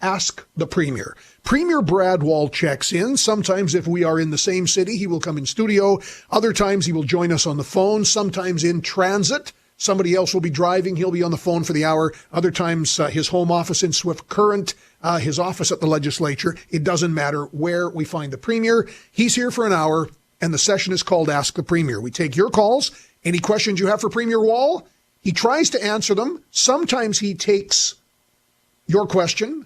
Ask the Premier. Premier Brad Wall checks in. Sometimes if we are in the same city, he will come in studio. Other times he will join us on the phone, sometimes in transit. Somebody else will be driving. He'll be on the phone for the hour. Other times, his home office in Swift Current, his office at the legislature. It doesn't matter where we find the Premier. He's here for an hour, and the session is called Ask the Premier. We take your calls. Any questions you have for Premier Wall, he tries to answer them. Sometimes he takes your question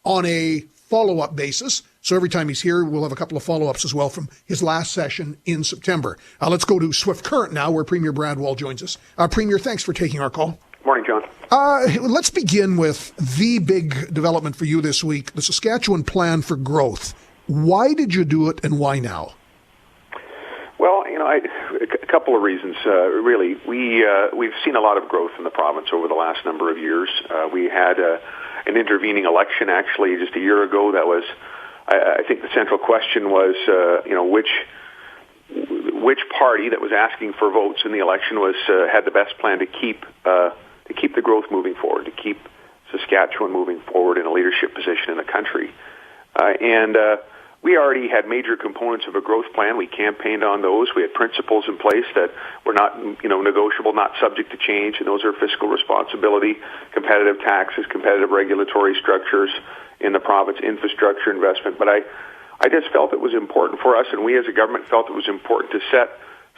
on a follow-up basis. So every time he's here, we'll have a couple of follow-ups as well from his last session in September. Let's go to Swift Current now, where Premier Brad Wall joins us. Premier, thanks for taking our call. Morning, John. Let's begin with the big development for you this week, the Saskatchewan Plan for Growth. Why did you do it, and why now? Well, a couple of reasons, really. We've seen a lot of growth in the province over the last number of years. We had an intervening election, actually, just a year ago. That was, I think, the central question was, which party that was asking for votes in the election had the best plan to keep the growth moving forward, to keep Saskatchewan moving forward in a leadership position in the country, we already had major components of a growth plan. We campaigned on those. We had principles in place that were not, negotiable, not subject to change, and those are fiscal responsibility, competitive taxes, competitive regulatory structures in the province, infrastructure investment. But I just felt it was important for us, and we as a government felt it was important to set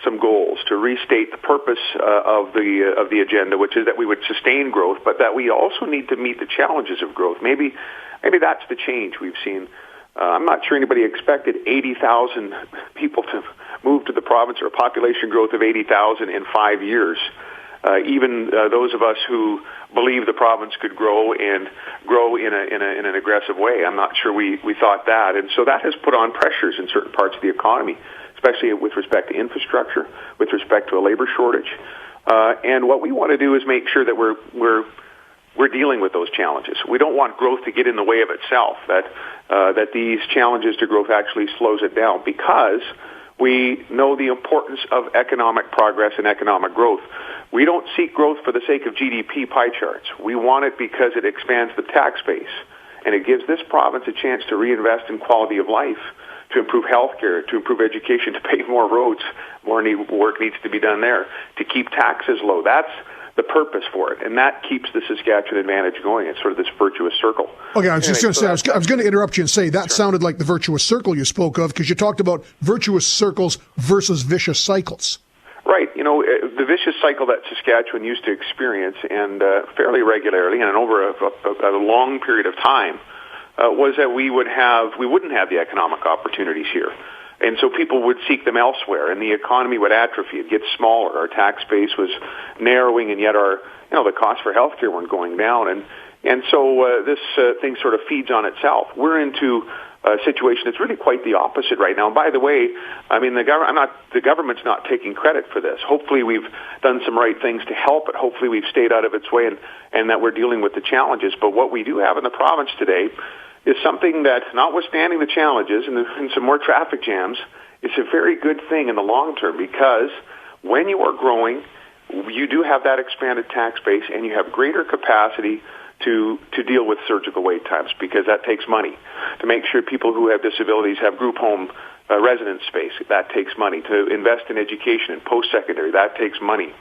some goals, to restate the purpose of the agenda, which is that we would sustain growth, but that we also need to meet the challenges of growth. Maybe that's the change we've seen. I'm not sure anybody expected 80,000 people to move to the province, or a population growth of 80,000 in 5 years. Even those of us who believe the province could grow and grow in an aggressive way, I'm not sure we thought that. And so that has put on pressures in certain parts of the economy, especially with respect to infrastructure, with respect to a labor shortage. And what we want to do is make sure that we're dealing with those challenges. We don't want growth to get in the way of itself, that these challenges to growth actually slows it down, because we know the importance of economic progress and economic growth. We don't seek growth for the sake of GDP pie charts. We want it because it expands the tax base, and it gives this province a chance to reinvest in quality of life, to improve healthcare, to improve education, to pave more roads. More work needs to be done there, to keep taxes low. That's the purpose for it, and that keeps the Saskatchewan advantage going. It's sort of this virtuous circle. Okay, I was just going to say, I was going to interrupt you and say that sounded like the virtuous circle you spoke of, because you talked about virtuous circles versus vicious cycles. Right. The vicious cycle that Saskatchewan used to experience, and fairly regularly and over a long period of time, was that we wouldn't have the economic opportunities here. And so people would seek them elsewhere, and the economy would atrophy. It'd get smaller. Our tax base was narrowing, and yet the costs for healthcare weren't going down. And so this thing sort of feeds on itself. We're into a situation that's really quite the opposite right now. And by the way, the government's not taking credit for this. Hopefully we've done some right things to help it. Hopefully we've stayed out of its way, and that we're dealing with the challenges. But what we do have in the province today is something that, notwithstanding the challenges and some more traffic jams, is a very good thing in the long term, because when you are growing, you do have that expanded tax base, and you have greater capacity to deal with surgical wait times, because that takes money. To make sure people who have disabilities have group home residence space, that takes money. To invest in education and post-secondary, that takes money.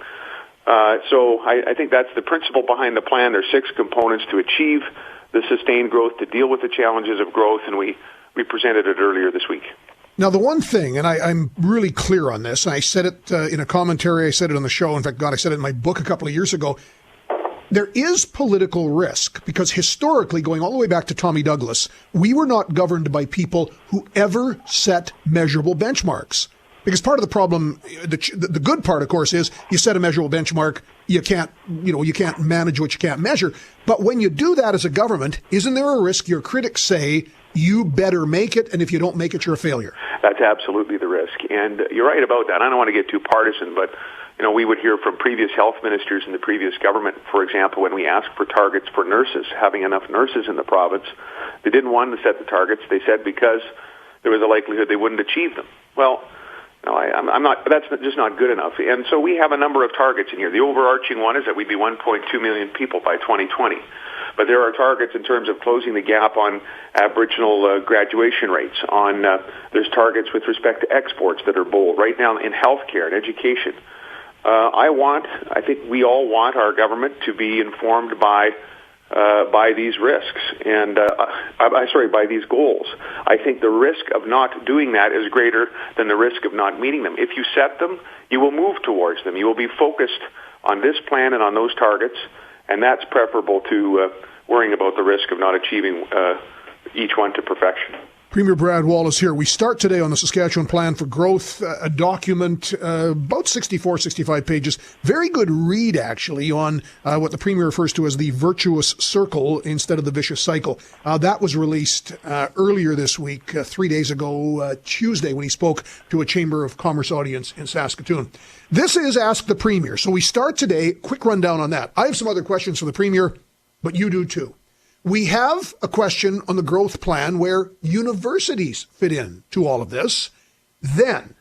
So I think that's the principle behind the plan. There's 6 components to achieve the sustained growth, to deal with the challenges of growth, and we presented it earlier this week. Now, the one thing, and I'm really clear on this, and I said it in a commentary, I said it on the show, in fact, I said it in my book a couple of years ago, there is political risk, because historically, going all the way back to Tommy Douglas, we were not governed by people who ever set measurable benchmarks. Because part of the problem, the good part, of course, is you set a measurable benchmark, you can't manage what you can't measure. But when you do that as a government, isn't there a risk your critics say you better make it, and if you don't make it, you're a failure? That's absolutely the risk. And you're right about that. I don't want to get too partisan, but we would hear from previous health ministers in the previous government, for example, when we asked for targets for nurses, having enough nurses in the province, they didn't want to set the targets. They said because there was a likelihood they wouldn't achieve them. Well, no, I'm not. That's just not good enough. And so we have a number of targets in here. The overarching one is that we'd be 1.2 million people by 2020. But there are targets in terms of closing the gap on Aboriginal graduation rates. There's targets with respect to exports that are bold. Right now in healthcare and education, I think we all want our government to be informed by these risks and by these goals. I think the risk of not doing that is greater than the risk of not meeting them. If you set them, you will move towards them. You will be focused on this plan and on those targets, and that's preferable to worrying about the risk of not achieving each one to perfection. Premier Brad Wall is here. We start today on the Saskatchewan Plan for Growth, a document about 64, 65 pages. Very good read, actually, on what the Premier refers to as the virtuous circle instead of the vicious cycle. That was released earlier this week, 3 days ago, Tuesday, when he spoke to a Chamber of Commerce audience in Saskatoon. This is Ask the Premier. So we start today. Quick rundown on that. I have some other questions for the Premier, but you do too. We have a question on the growth plan where universities fit in to all of this. Then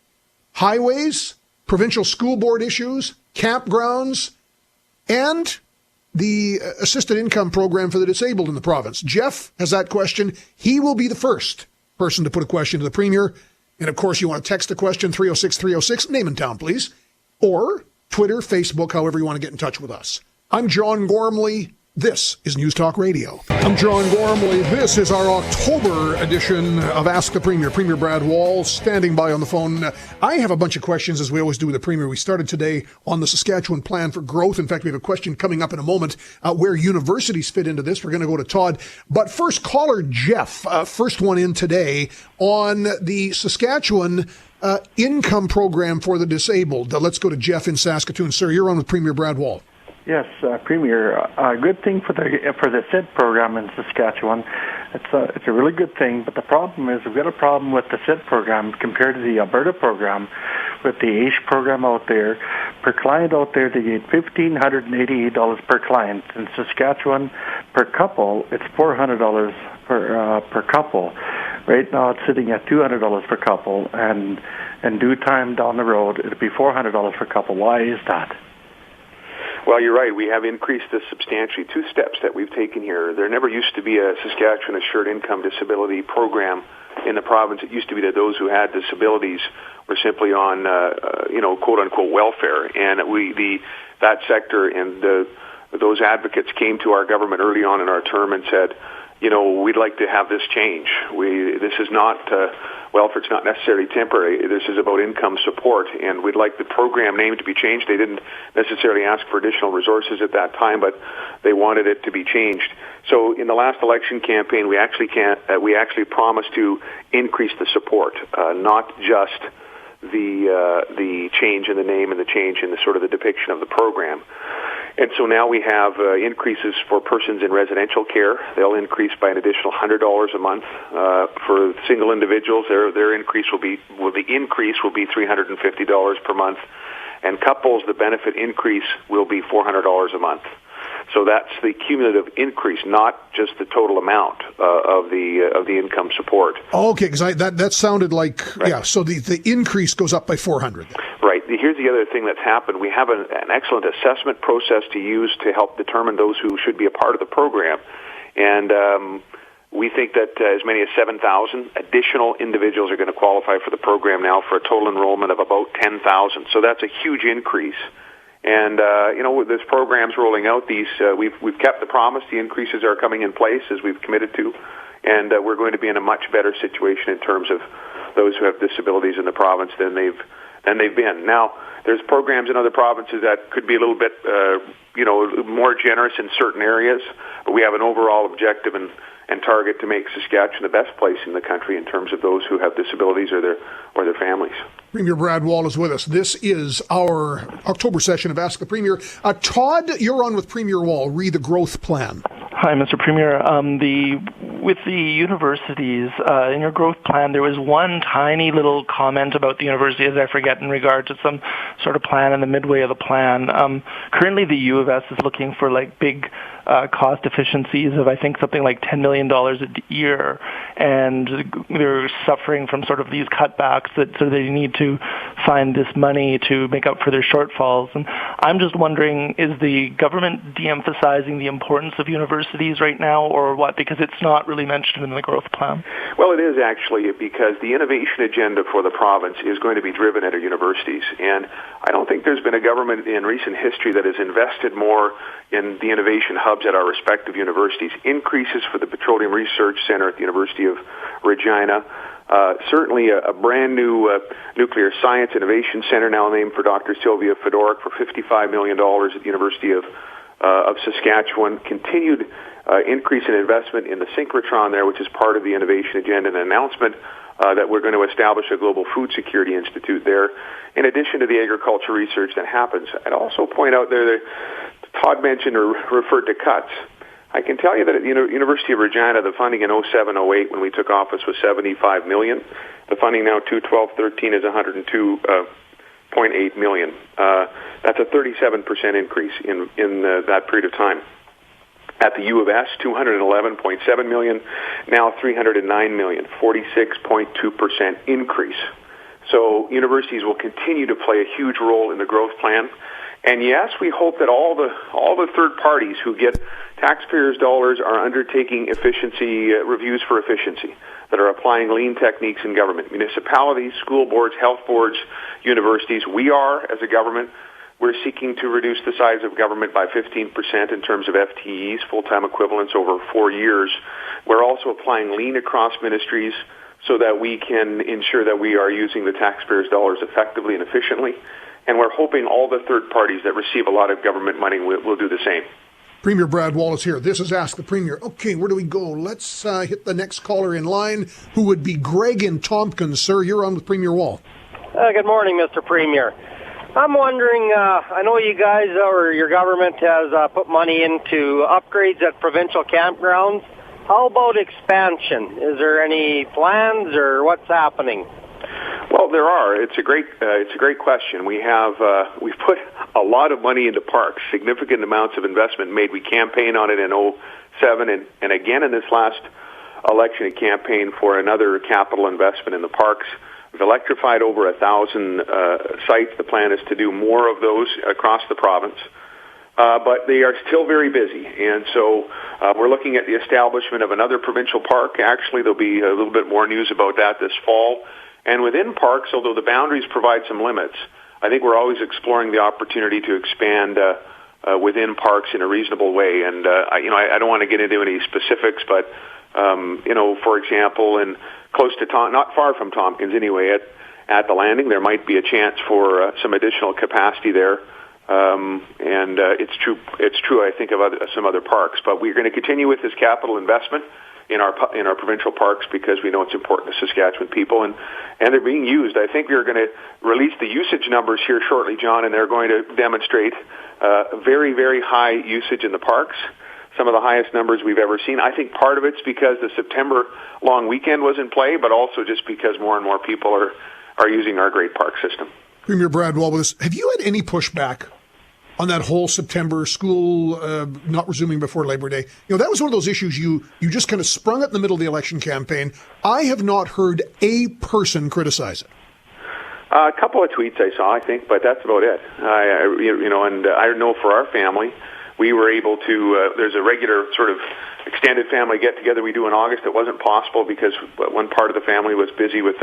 highways, provincial school board issues, campgrounds, and the assisted income program for the disabled in the province. Jeff has that question. He will be the first person to put a question to the Premier. And of course, you want to text the question 306-306, name and town, please. Or Twitter, Facebook, however you want to get in touch with us. I'm John Gormley. This is News Talk Radio. I'm John Gormley. This is our October edition of Ask the Premier. Premier Brad Wall standing by on the phone. I have a bunch of questions, as we always do with the Premier. We started today on the Saskatchewan Plan for Growth. In fact, we have a question coming up in a moment where universities fit into this. We're going to go to Todd. But first, caller Jeff, first one in today on the Saskatchewan income program for the disabled. Let's go to Jeff in Saskatoon. Sir, you're on with Premier Brad Wall. Yes, Premier. A good thing for the SID program in Saskatchewan. It's a really good thing, but the problem is we've got a problem with the SID program compared to the Alberta program. With the AISH program out there, per client out there, they get $1,588 per client. In Saskatchewan, per couple, it's $400 per couple. Right now, it's sitting at $200 per couple, and in due time down the road, it'll be $400 per couple. Why is that? Well, you're right. We have increased this substantially. Two steps that we've taken here. There never used to be a Saskatchewan Assured Income Disability program in the province. It used to be that those who had disabilities were simply on, quote-unquote welfare. And that sector and those advocates came to our government early on in our term and said, we'd like to have this change. This is not welfare. It's not necessarily temporary. This is about income support, and we'd like the program name to be changed. They didn't necessarily ask for additional resources at that time, but they wanted it to be changed. So in the last election campaign, we actually promised to increase the support, not just the change in the name and the change in the sort of the depiction of the program. And so now we have increases for persons in residential care. They'll increase by an additional $100 a month. For single individuals, their increase will be $350 per month. And couples, the benefit increase will be $400 a month. So that's the cumulative increase, not just the total amount of the income support. Oh, okay, because that sounded like, right. Yeah, so the increase goes up by $400. Right. Here's the other thing that's happened. We have an excellent assessment process to use to help determine those who should be a part of the program. And we think that as many as 7,000 additional individuals are going to qualify for the program now for a total enrollment of about 10,000. So that's a huge increase. And, this program's rolling out. We've kept the promise. The increases are coming in place as we've committed to. And we're going to be in a much better situation in terms of those who have disabilities in the province than they've been. Now, there's programs in other provinces that could be a little bit, more generous in certain areas. But we have an overall objective and target to make Saskatchewan the best place in the country in terms of those who have disabilities or their families. Premier Brad Wall is with us. This is our October session of Ask the Premier. Todd, you're on with Premier Wall. Read the growth plan. Hi, Mr. Premier. With the universities, in your growth plan, there was one tiny little comment about the universities, I forget, in regard to some sort of plan in the midway of the plan. Currently, the U of S is looking for big cost efficiencies of, I think, something like $10 million a year. and they're suffering from sort of these cutbacks so they need to find this money to make up for their shortfalls. And I'm just wondering, is the government de-emphasizing the importance of universities right now, or what? Because it's not really mentioned in the growth plan. Well, it is actually, because the innovation agenda for the province is going to be driven at our universities. And I don't think there's been a government in recent history that has invested more in the innovation hubs at our respective universities. Increases for the Petroleum Research Center at the University of Regina. Certainly a brand new Nuclear Science Innovation Center, now named for Dr. Sylvia Fedorik, for $55 million at the University of Saskatchewan. Continued increase in investment in the synchrotron there, which is part of the innovation agenda, and an announcement that we're going to establish a Global Food Security Institute there, in addition to the agriculture research that happens. I'd also point out there that Todd mentioned or referred to cuts. I can tell you that at the University of Regina, the funding in 07-08 when we took office was $75 million. The funding now 2012-13 is $102.8 million. That's a 37% increase in that period of time. At the U of S, $211.7 million, now $309 million, 46.2% increase. So universities will continue to play a huge role in the growth plan. And yes, we hope that all the third parties who get taxpayers' dollars are undertaking efficiency reviews for efficiency, that are applying lean techniques in government. Municipalities, school boards, health boards, universities. We are, as a government, we're seeking to reduce the size of government by 15% in terms of FTEs, full-time equivalents, over 4 years. We're also applying lean across ministries so that we can ensure that we are using the taxpayers' dollars effectively and efficiently. And we're hoping all the third parties that receive a lot of government money will do the same. Premier Brad Wallace here. This is Ask the Premier. Okay, where do we go? Let's hit the next caller in line, who would be Greg in Tompkins. Sir, you're on with Premier Wall. Good morning, Mr. Premier. I'm wondering, I know you guys or your government has put money into upgrades at provincial campgrounds. How about expansion? Is there any plans or what's happening? Well, there are. It's a great question. We've put a lot of money into parks, significant amounts of investment made. We campaigned on it in 2007 and again in this last election, a campaign for another capital investment in the parks. We've electrified over 1,000 sites. The plan is to do more of those across the province. But they are still very busy. And so we're looking at the establishment of another provincial park. Actually, there'll be a little bit more news about that this fall. And within parks, although the boundaries provide some limits, I think we're always exploring the opportunity to expand within parks in a reasonable way. And, I don't want to get into any specifics, but, for example, close to not far from Tompkins anyway, at the landing, there might be a chance for some additional capacity there. It's true, I think, of some other parks. But we're going to continue with this capital investment in our provincial parks because we know it's important to Saskatchewan people, and they're being used. I think we're going to release the usage numbers here shortly, John, and they're going to demonstrate very, very high usage in the parks, some of the highest numbers we've ever seen. I think part of it's because the September long weekend was in play, but also just because more and more people are using our great park system. Premier Brad Wallace, have you had any pushback on that whole September school not resuming before Labor Day? That was one of those issues you just kind of sprung up in the middle of the election campaign. I have not heard a person criticize it. A couple of tweets I saw, I think, but that's about it. And I know for our family, we were able to, there's a regular sort of extended family get-together we do in August that wasn't possible because one part of the family was busy with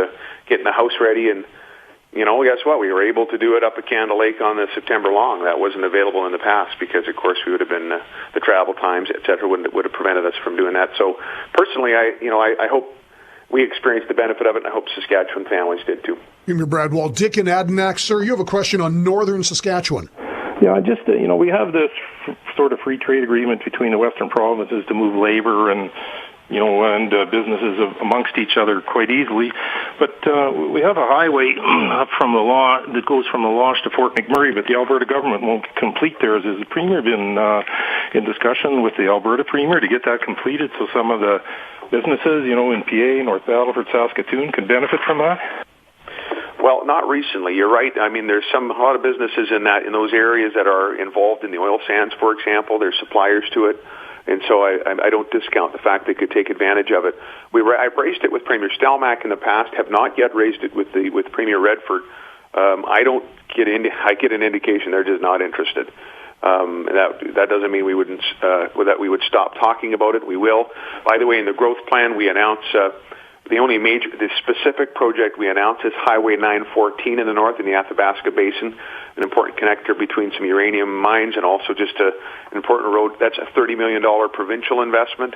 getting the house ready, and guess what? We were able to do it up at Candle Lake on the September long. That wasn't available in the past because, of course, we would have been the travel times, et cetera, would have prevented us from doing that. So, personally, I hope we experienced the benefit of it, and I hope Saskatchewan families did too. Premier Brad Wall, Dick in Adenac, sir, you have a question on northern Saskatchewan. Yeah, just we have this sort of free trade agreement between the western provinces to move labor and businesses amongst each other quite easily. But we have a highway that goes from the Losh to Fort McMurray, but the Alberta government won't complete theirs. Has the Premier been in discussion with the Alberta Premier to get that completed so some of the businesses, in PA, North Battleford, Saskatoon, can benefit from that? Well, not recently. You're right. I mean, there's a lot of businesses in those areas that are involved in the oil sands, for example. There's suppliers to it. And so I don't discount the fact they could take advantage of it. I've raised it with Premier Stelmach in the past, have not yet raised it with Premier Redford. I get an indication they're just not interested. That doesn't mean we wouldn't that we would stop talking about it. We will. By the way, in the growth plan, we announced the specific project we announced is Highway 914 in the north in the Athabasca Basin, an important connector between some uranium mines and also just an important road. That's a $30 million provincial investment.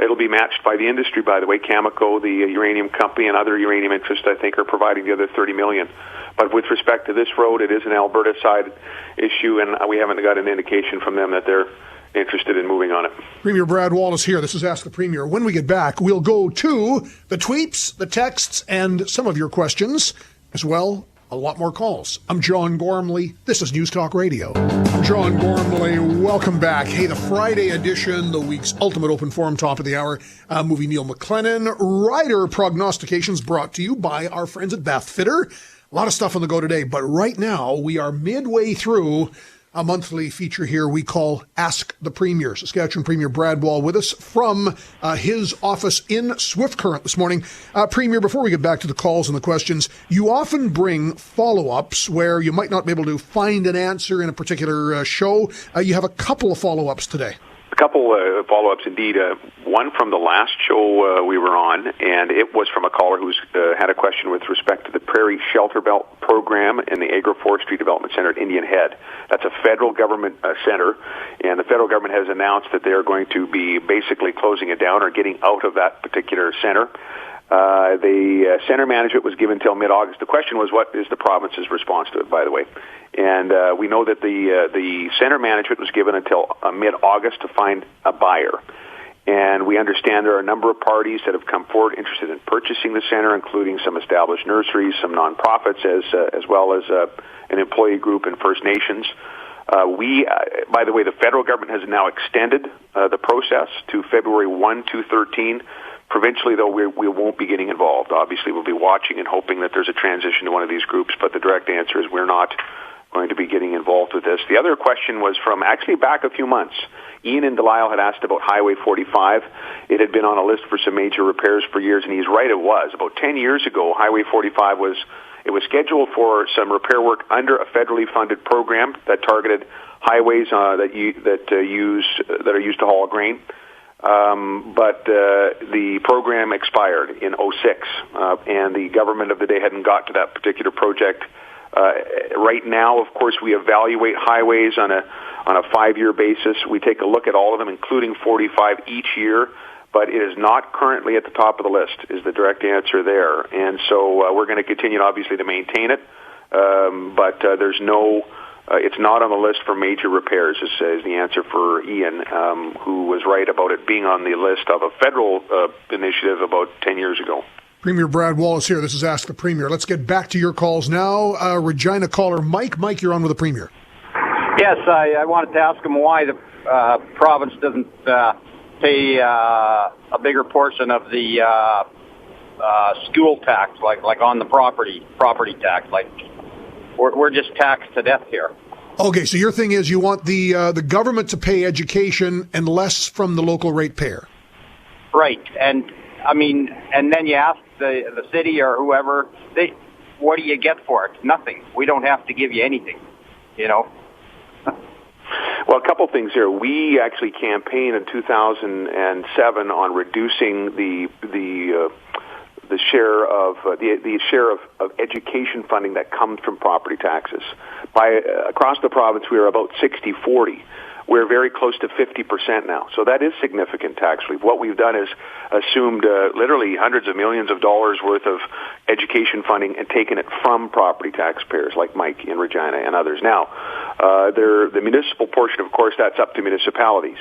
It'll be matched by the industry, by the way. Cameco, the uranium company, and other uranium interests, I think, are providing the other $30 million. But with respect to this road, it is an Alberta side issue, and we haven't got an indication from them that they're interested in moving on it. Premier Brad Wallace here. This is Ask the Premier. When we get back, we'll go to the tweets, the texts, and some of your questions, as well a lot more calls. I'm John Gormley. This is News Talk Radio. I'm John Gormley. Welcome back. Hey, the Friday edition, the week's ultimate open forum, top of the hour. Movie Neil McLennan. Rider prognostications brought to you by our friends at Bath Fitter. A lot of stuff on the go today, but right now we are midway through a monthly feature here we call Ask the Premier. Saskatchewan Premier Brad Wall with us from his office in Swift Current this morning. Premier, before we get back to the calls and the questions, you often bring follow-ups where you might not be able to find an answer in a particular show. You have a couple of follow-ups today. A couple follow-ups indeed. One from the last show we were on, and it was from a caller who's had a question with respect to the Prairie Shelter Belt program in the Agroforestry Development Center at Indian Head. That's a federal government center, and the federal government has announced that they are going to be basically closing it down or getting out of that particular center. The center management was given till mid-August. The question was, what is the province's response to it, by the way? And we know that the center management was given until mid-August to find a buyer. And we understand there are a number of parties that have come forward interested in purchasing the center, including some established nurseries, some nonprofits, as well as an employee group and First Nations. By the way, the federal government has now extended the process to February 1, 2013. Provincially, though, we won't be getting involved. Obviously, we'll be watching and hoping that there's a transition to one of these groups, but the direct answer is we're not going to be getting involved with this. The other question was from actually back a few months. Ian and Delisle had asked about Highway 45. It had been on a list for some major repairs for years, and he's right, it was. About 10 years ago, Highway 45 was scheduled for some repair work under a federally funded program that targeted highways that are used to haul grain. But the program expired in 2006, and the government of the day hadn't got to that particular project. Right now, of course, we evaluate highways on a 5-year basis. We take a look at all of them, including 45 each year, but it is not currently at the top of the list, is the direct answer there. And so we're going to continue, obviously, to maintain it, but there's no... it's not on the list for major repairs, is the answer for Ian, who was right about it being on the list of a federal initiative about 10 years ago. Premier Brad Wallace here. This is Ask the Premier. Let's get back to your calls now. Regina caller Mike. Mike, you're on with the Premier. Yes, I wanted to ask him why the province doesn't pay a bigger portion of the school tax, like on the property tax. Like we're just taxed to death here. Okay, so your thing is you want the government to pay education and less from the local ratepayer. Right, and I mean, and then you ask the city or whoever, what do you get for it? Nothing. We don't have to give you anything, you know. Well, a couple things here. We actually campaigned in 2007 on reducing the share of the share of education funding that comes from property taxes. Across the province, we are about 60-40. We're very close to 50% now. So that is significant tax relief. What we've done is assumed literally hundreds of millions of dollars worth of education funding and taken it from property taxpayers like Mike in Regina and others. Now, the municipal portion, of course, that's up to municipalities.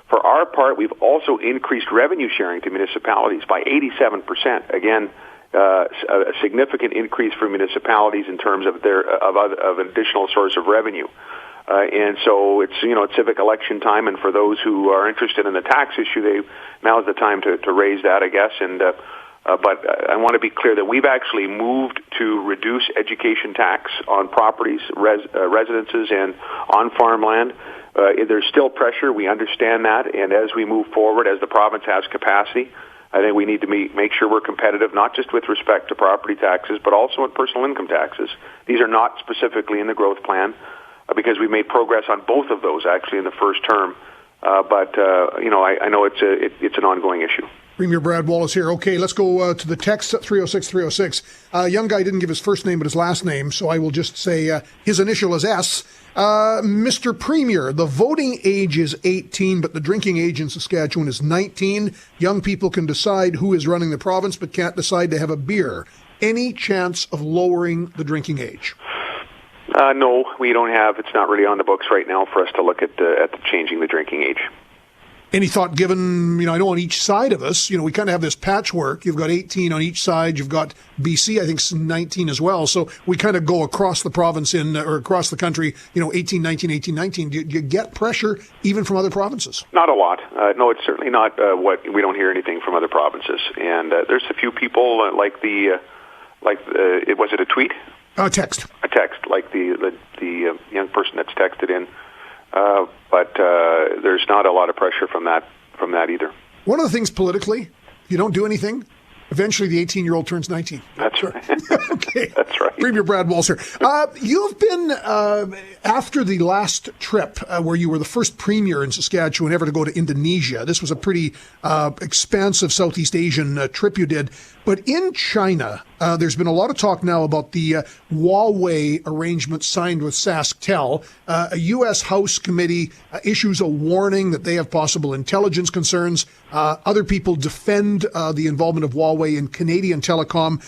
For our part, we've also increased revenue sharing to municipalities by 87%. Again, a significant increase for municipalities in terms of of an additional source of revenue. And so it's civic election time, and for those who are interested in the tax issue, now is the time to raise that, I guess. And But I want to be clear that we've actually moved to reduce education tax on properties, residences, and on farmland. There's still pressure. We understand that. And as we move forward, as the province has capacity, I think we need to make sure we're competitive, not just with respect to property taxes, but also in personal income taxes. These are not specifically in the growth plan because we made progress on both of those actually in the first term. But I know it's an ongoing issue. Premier Brad Wallace here. Okay, let's go to the text, 306-306. Young guy didn't give his first name but his last name, so I will just say his initial is S. Mr. Premier, the voting age is 18, but the drinking age in Saskatchewan is 19. Young people can decide who is running the province, but can't decide to have a beer. Any chance of lowering the drinking age? No, we don't have. It's not really on the books right now for us to look at changing the drinking age. Any thought given, I know on each side of us, we kind of have this patchwork. You've got 18 on each side. You've got BC, I think 19 as well. So we kind of go across the province or across the country, 18, 19, 18, 19. Do you get pressure even from other provinces? Not a lot. No, it's certainly not we don't hear anything from other provinces. And there's a few people was it a tweet? Text. A text, like the young person that's texted in. But there's not a lot of pressure from that either. One of the things politically, if you don't do anything, eventually the 18-year-old turns 19. That's right. Okay. That's right. Premier Brad Wallace here. You've been, after the last trip where you were the first premier in Saskatchewan ever to go to Indonesia, this was a pretty expansive Southeast Asian trip you did. But in China, there's been a lot of talk now about the Huawei arrangement signed with SaskTel. A U.S. House committee issues a warning that they have possible intelligence concerns. Other people defend the involvement of Huawei in Canadian telecom.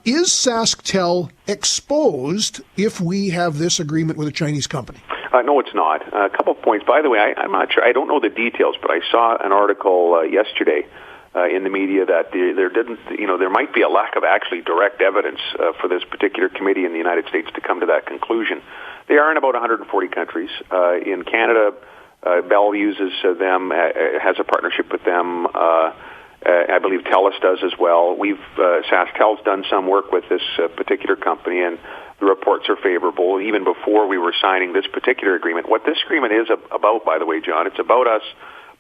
Is SaskTel exposed if we have this agreement with a Chinese company? No, it's not. A couple of points. By the way, I'm not sure. I don't know the details, but I saw an article yesterday in the media that there might be a lack of actually direct evidence for this particular committee in the United States to come to that conclusion. They are in about 140 countries. In Canada, Bell uses them, has a partnership with them. I believe TELUS does as well. SaskTel's done some work with this particular company, and the reports are favorable even before we were signing this particular agreement. What this agreement is about, by the way, John, it's about us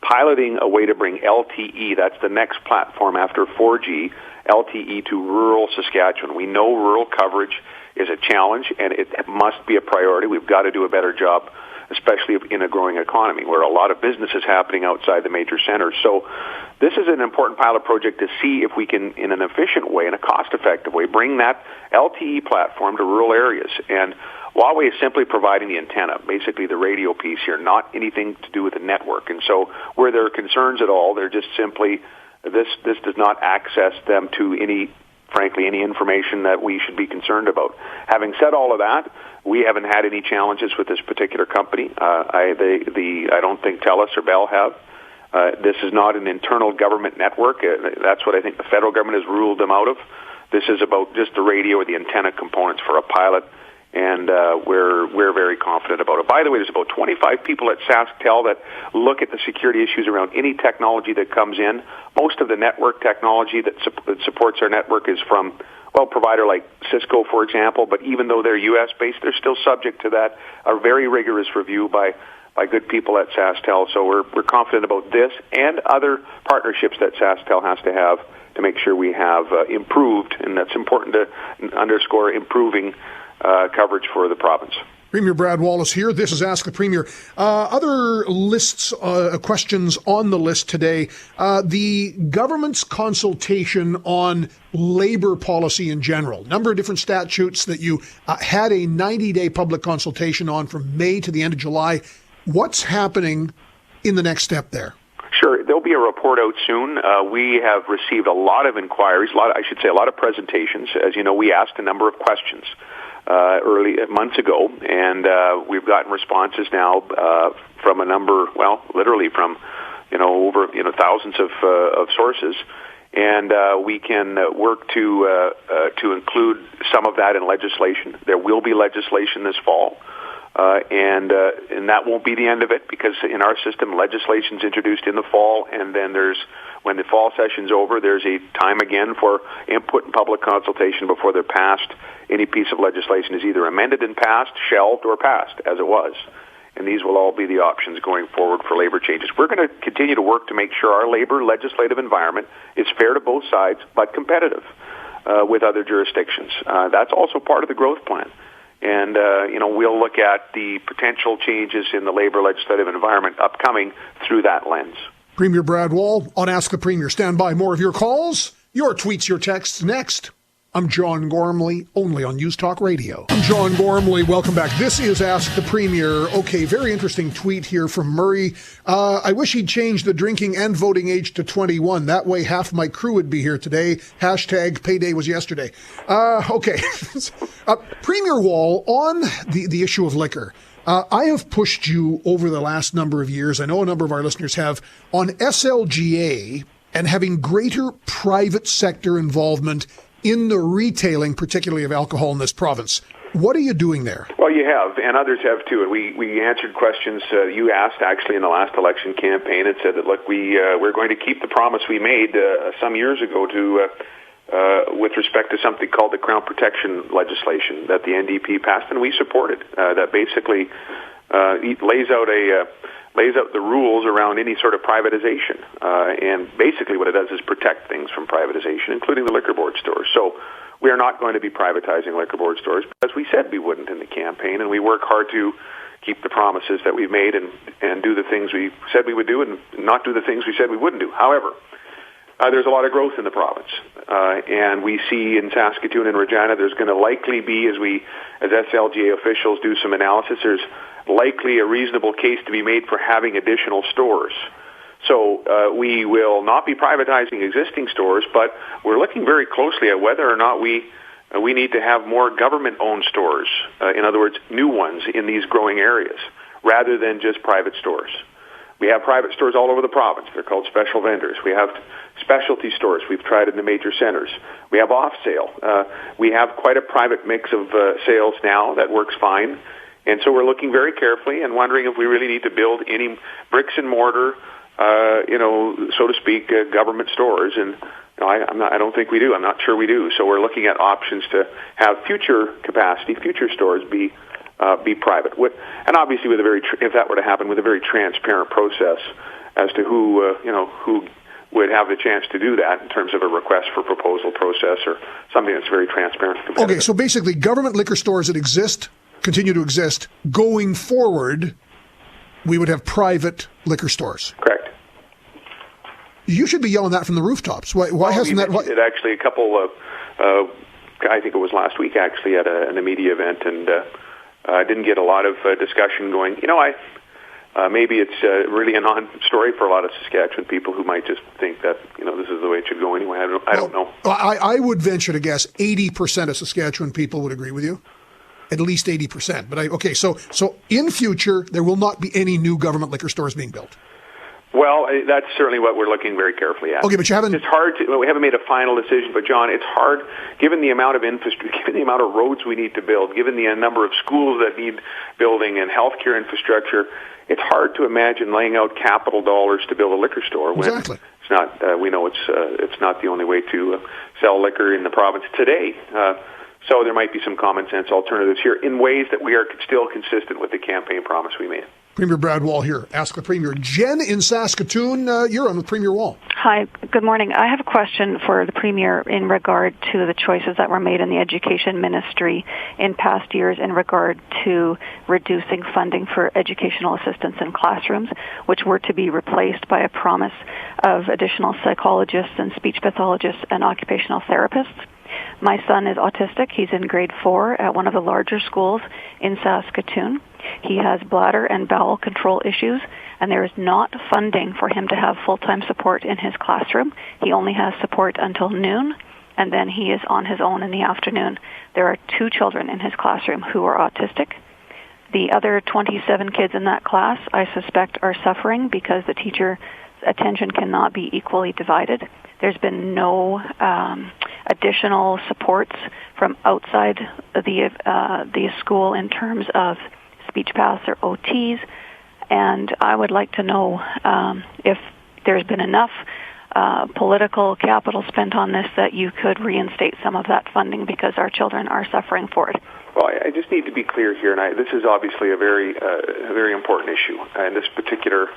piloting a way to bring LTE, that's the next platform after 4G, LTE to rural Saskatchewan. We know rural coverage is a challenge, and it must be a priority. We've got to do a better job, especially in a growing economy where a lot of business is happening outside the major centers. So this is an important pilot project to see if we can, in an efficient way, in a cost-effective way, bring that LTE platform to rural areas. And Huawei is simply providing the antenna, basically the radio piece here, not anything to do with the network. And so where there are concerns at all, they're just simply, this does not access them to any information that we should be concerned about. Having said all of that, we haven't had any challenges with this particular company. I don't think TELUS or Bell have. This is not an internal government network. That's what I think the federal government has ruled them out of. This is about just the radio or the antenna components for a pilot, and we're very confident about it. By the way, there's about 25 people at SaskTel that look at the security issues around any technology that comes in. Most of the network technology that supports our network is from, a provider like Cisco, for example, but even though they're U.S.-based, they're still subject to that, a very rigorous review by good people at SaskTel. So we're confident about this and other partnerships that SaskTel has to have to make sure we have improved, and that's important to underscore, improving coverage for the province. Premier Brad Wallace here. This is Ask the Premier. Other lists, questions on the list today. The government's consultation on labor policy in general. Number of different statutes that you had a 90-day public consultation on from May to the end of July. What's happening in the next step there? Sure. There'll be a report out soon. We have received a lot of inquiries, a lot of presentations. As you know, we asked a number of questions months ago, and we've gotten responses now from a number, literally from over thousands of sources, and we can work to include some of that in legislation. There will be legislation this fall. And that won't be the end of it, because in our system, legislation's introduced in the fall, and then when the fall session's over, there's a time again for input and public consultation before they're passed. Any piece of legislation is either amended and passed, shelved, or passed, as it was. And these will all be the options going forward for labor changes. We're going to continue to work to make sure our labor legislative environment is fair to both sides, but competitive with other jurisdictions. That's also part of the growth plan. And, we'll look at the potential changes in the labor legislative environment upcoming through that lens. Premier Brad Wall on Ask the Premier. Stand by. More of your calls, your tweets, your texts next. I'm John Gormley, only on News Talk Radio. I'm John Gormley. Welcome back. This is Ask the Premier. Okay, very interesting tweet here from Murray. I wish he'd change the drinking and voting age to 21. That way half my crew would be here today. Hashtag payday was yesterday. Okay. Premier Wall, on the issue of liquor. I have pushed you over the last number of years, I know a number of our listeners have, on SLGA and having greater private sector involvement in the retailing, particularly of alcohol in this province. What are you doing there? Well, you have, and others have too. And we answered questions you asked actually in the last election campaign, and said that, look, we're going to keep the promise we made some years ago with respect to something called the Crown Protection legislation that the NDP passed, and we supported. That basically lays out the rules around any sort of privatization. And basically what it does is protect things from privatization, including the liquor board stores. So we are not going to be privatizing liquor board stores, as we said we wouldn't in the campaign, and we work hard to keep the promises that we've made and do the things we said we would do and not do the things we said we wouldn't do. However, there's a lot of growth in the province, and we see in Saskatoon and Regina there's going to likely be, as SLGA officials do some analysis, there's likely a reasonable case to be made for having additional stores. So we will not be privatizing existing stores, but we're looking very closely at whether or not we need to have more government-owned stores, in other words, new ones in these growing areas, rather than just private stores. We have private stores all over the province. They're called special vendors. We have specialty stores. We've tried in the major centers. We have off-sale. We have quite a private mix of sales now that works fine. And so we're looking very carefully and wondering if we really need to build any bricks and mortar, so to speak, government stores. And I don't think we do. I'm not sure we do. So we're looking at options to have future capacity, future stores be private. And obviously, if that were to happen, with a very transparent process as to who would have the chance to do that in terms of a request for proposal process or something that's very transparent. Okay, so basically, government liquor stores that continue to exist, going forward, we would have private liquor stores. Correct. You should be yelling that from the rooftops. Why hasn't that? It actually a couple of, I think it was last week actually at a media event, and didn't get a lot of discussion going. Maybe it's really a non-story for a lot of Saskatchewan people who might just think that this is the way it should go anyway. I don't know. I would venture to guess 80% of Saskatchewan people would agree with you. At least 80%. But so in future, there will not be any new government liquor stores being built. Well, that's certainly what we're looking very carefully at. Okay, but you haven't. It's hard we haven't made a final decision, but John, it's hard given the amount of infrastructure, given the amount of roads we need to build, given the number of schools that need building and healthcare infrastructure. It's hard to imagine laying out capital dollars to build a liquor store when exactly. It's not. We know it's not the only way to sell liquor in the province today. So there might be some common sense alternatives here in ways that we are still consistent with the campaign promise we made. Premier Brad Wall here. Ask the Premier. Jen in Saskatoon, you're on with Premier Wall. Hi, good morning. I have a question for the Premier in regard to the choices that were made in the Education Ministry in past years in regard to reducing funding for educational assistants in classrooms, which were to be replaced by a promise of additional psychologists and speech pathologists and occupational therapists. My son is autistic. He's in grade 4 at one of the larger schools in Saskatoon. He has bladder and bowel control issues, and there is not funding for him to have full-time support in his classroom. He only has support until noon, and then he is on his own in the afternoon. There are 2 children in his classroom who are autistic. The other 27 kids in that class, I suspect, are suffering because the teacher's attention cannot be equally divided. There's been no additional supports from outside the school in terms of speech paths or OTs. And I would like to know if there's been enough political capital spent on this that you could reinstate some of that funding because our children are suffering for it. Well, I just need to be clear here, and this is obviously a very important issue, and this particular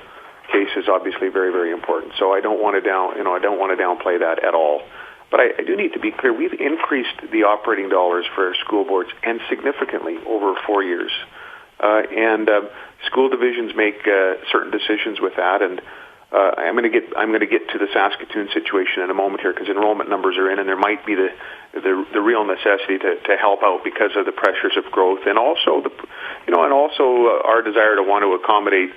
case is obviously very, very important. So I don't want to downplay that at all. But I do need to be clear. We've increased the operating dollars for our school boards, and significantly over 4 years. And school divisions make certain decisions with that, and I'm going to get to the Saskatoon situation in a moment here, because enrollment numbers are in, and there might be the real necessity to help out because of the pressures of growth, and also our desire to want to accommodate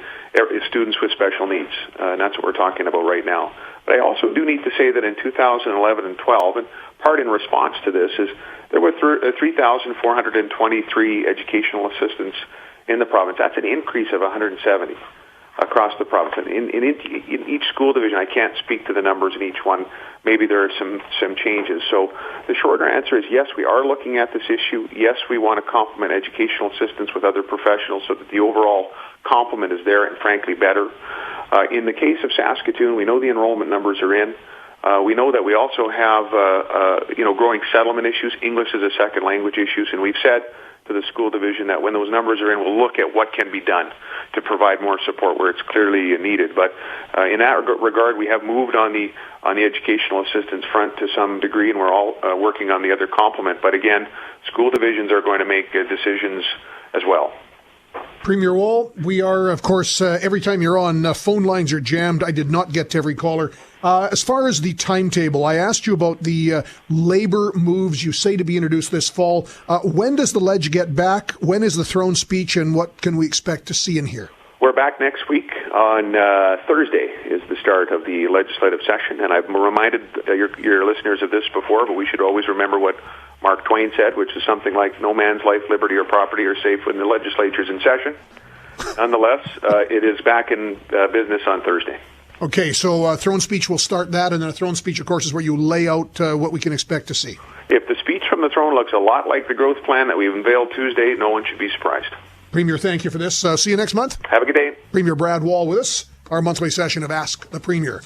students with special needs, and that's what we're talking about right now. But I also do need to say that in 2011 and 12, and part in response to this, is there were 3,423 educational assistants in the province. That's an increase of 170 across the province. And in each school division, I can't speak to the numbers in each one. Maybe there are some changes. So the shorter answer is yes, we are looking at this issue. Yes, we want to complement educational assistance with other professionals so that the overall complement is there and, frankly, better. In the case of Saskatoon, we know the enrollment numbers are in. We know that we also have growing settlement issues, English as a second language issues, and we've said to the school division that when those numbers are in, we'll look at what can be done to provide more support where it's clearly needed. But in that regard, we have moved on the educational assistance front to some degree, and we're all working on the other complement. But again, school divisions are going to make decisions as well. Premier Wall, we are, of course, every time you're on, phone lines are jammed. I did not get to every caller. As far as the timetable, I asked you about the Labour moves you say to be introduced this fall. When does the Ledge get back? When is the throne speech, and what can we expect to see and hear? We're back next week. On Thursday is the start of the legislative session, and I've reminded your listeners of this before, but we should always remember what Mark Twain said, which is something like, no man's life, liberty, or property are safe when the legislature's in session. Nonetheless, it is back in business on Thursday. Okay, so throne speech will start that, and then a throne speech, of course, is where you lay out what we can expect to see. If the speech from the throne looks a lot like the growth plan that we unveiled Tuesday, no one should be surprised. Premier, thank you for this. See you next month. Have a good day. Premier Brad Wall with us, our monthly session of Ask the Premier.